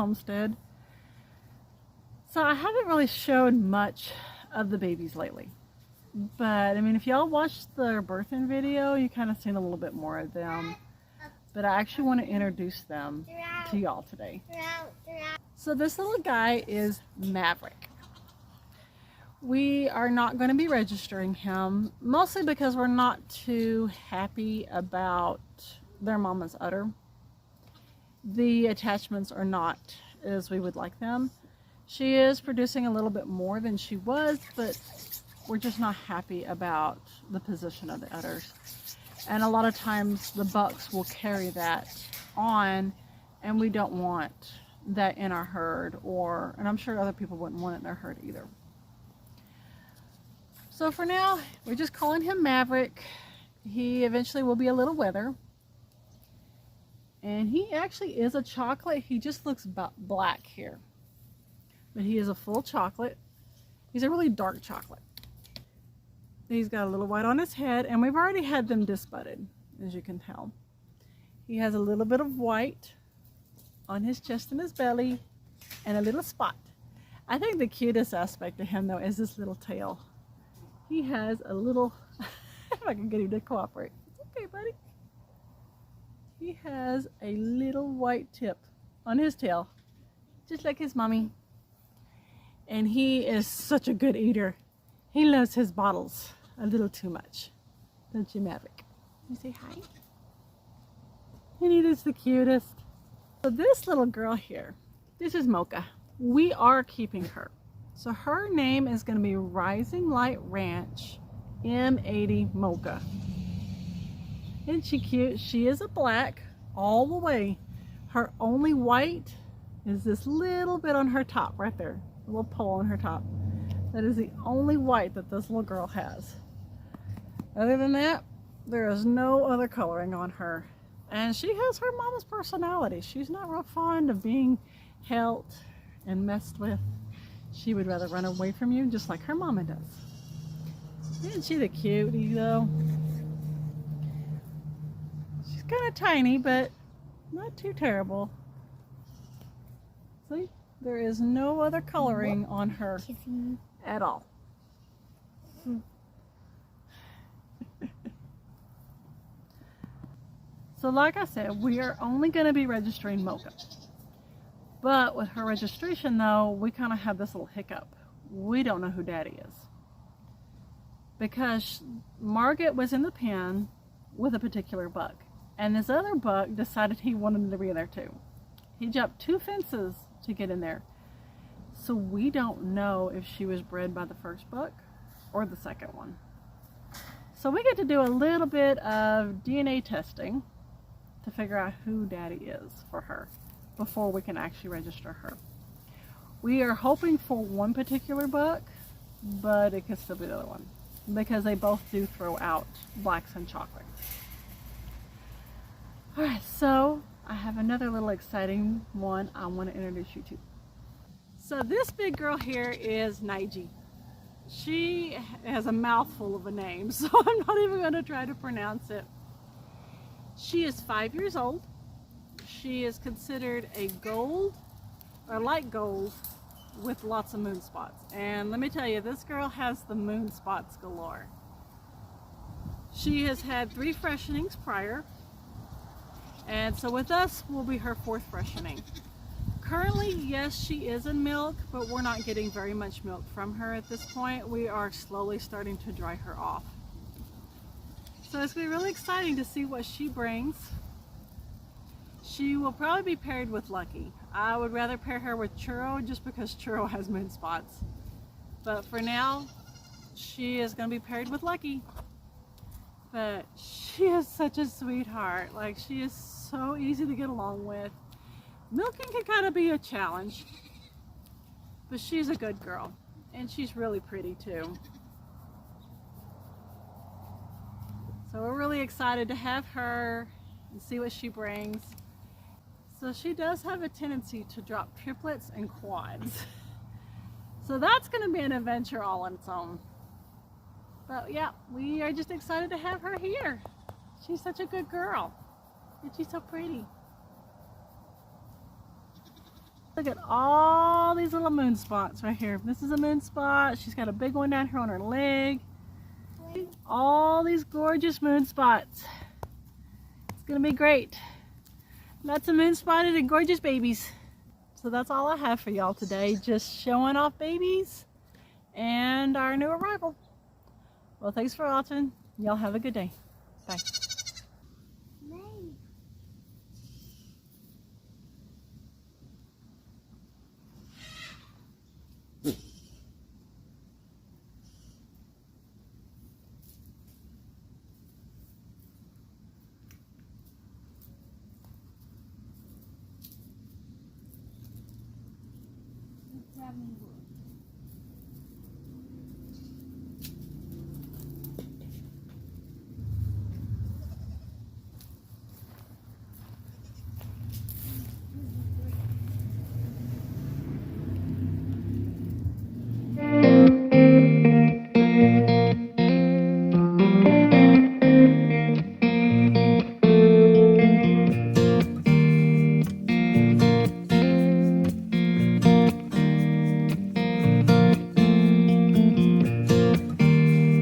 Homestead. So I haven't really showed much of the babies lately. But I mean, if y'all watched their birthing video, you kind of seen a little bit more of them. But I actually want to introduce them to y'all today. So this little guy is Maverick. We are not going to be registering him, mostly because we're not too happy about their mama's udder. The attachments are not as we would like them. She is producing a little bit more than she was, but we're just not happy about the position of the udders. And a lot of times the bucks will carry that on, and we don't want that in our herd, and I'm sure other people wouldn't want it in their herd either. So for now, we're just calling him Maverick. He eventually will be a little wether. And he actually is a chocolate. He just looks black here. But he is a full chocolate. He's a really dark chocolate. He's got a little white on his head, and we've already had them disbudded, as you can tell. He has a little bit of white on his chest and his belly, and a little spot. I think the cutest aspect of him, though, is this little tail. He has a little, if I can get him to cooperate. Okay, buddy. He has a little white tip on his tail, just like his mommy. And he is such a good eater. He loves his bottles a little too much. Don't you, Maverick? You say hi? And he is the cutest. So this little girl here, this is Mocha. We are keeping her. So her name is going to be Rising Light Ranch M80 Mocha. Isn't she cute? She is a black all the way. Her only white is this little bit on her top right there. A little pole on her top. That is the only white that this little girl has. Other than that, there is no other coloring on her. And she has her mama's personality. She's not real fond of being held and messed with. She would rather run away from you, just like her mama does. Isn't she the cutie, though? She's kind of tiny, but not too terrible. See? There is no other coloring on her at all. So like I said, we are only going to be registering Mocha. But with her registration, though, we kind of have this little hiccup. We don't know who Daddy is. Because Margot was in the pen with a particular buck. And this other buck decided he wanted to be there too. He jumped 2 fences to get in there. So we don't know if she was bred by the first buck or the second one. So we get to do a little bit of DNA testing to figure out who Daddy is for her before we can actually register her. We are hoping for one particular buck, but it could still be the other one because they both do throw out blacks and chocolate. Alright, so I have another little exciting one I want to introduce you to. So this big girl here is Nige. She has a mouthful of a name, so I'm not even going to try to pronounce it. She is 5 years old. She is considered a gold or light gold with lots of moon spots. And let me tell you, this girl has the moon spots galore. She has had 3 freshenings prior. And so with us will be her 4th freshening. Currently, yes, she is in milk, but we're not getting very much milk from her at this point. We are slowly starting to dry her off. So it's going to be really exciting to see what she brings. She will probably be paired with Lucky. I would rather pair her with Churro just because Churro has moon spots. But for now, she is going to be paired with Lucky. But she is such a sweetheart. Like, she is so easy to get along with. Milking can kind of be a challenge, but she's a good girl, and she's really pretty too. So we're really excited to have her and see what she brings. So she does have a tendency to drop triplets and quads. So that's going to be an adventure all on its own. But yeah, we are just excited to have her here. She's such a good girl, and she's so pretty. Look at all these little moon spots right here. This is a moon spot. She's got a big one down here on her leg. All these gorgeous moon spots. It's gonna be great. Lots of moon spotted and gorgeous babies. So that's all I have for y'all today. Just showing off babies and our new arrival. Well, thanks for watching. Y'all have a good day. Bye. Having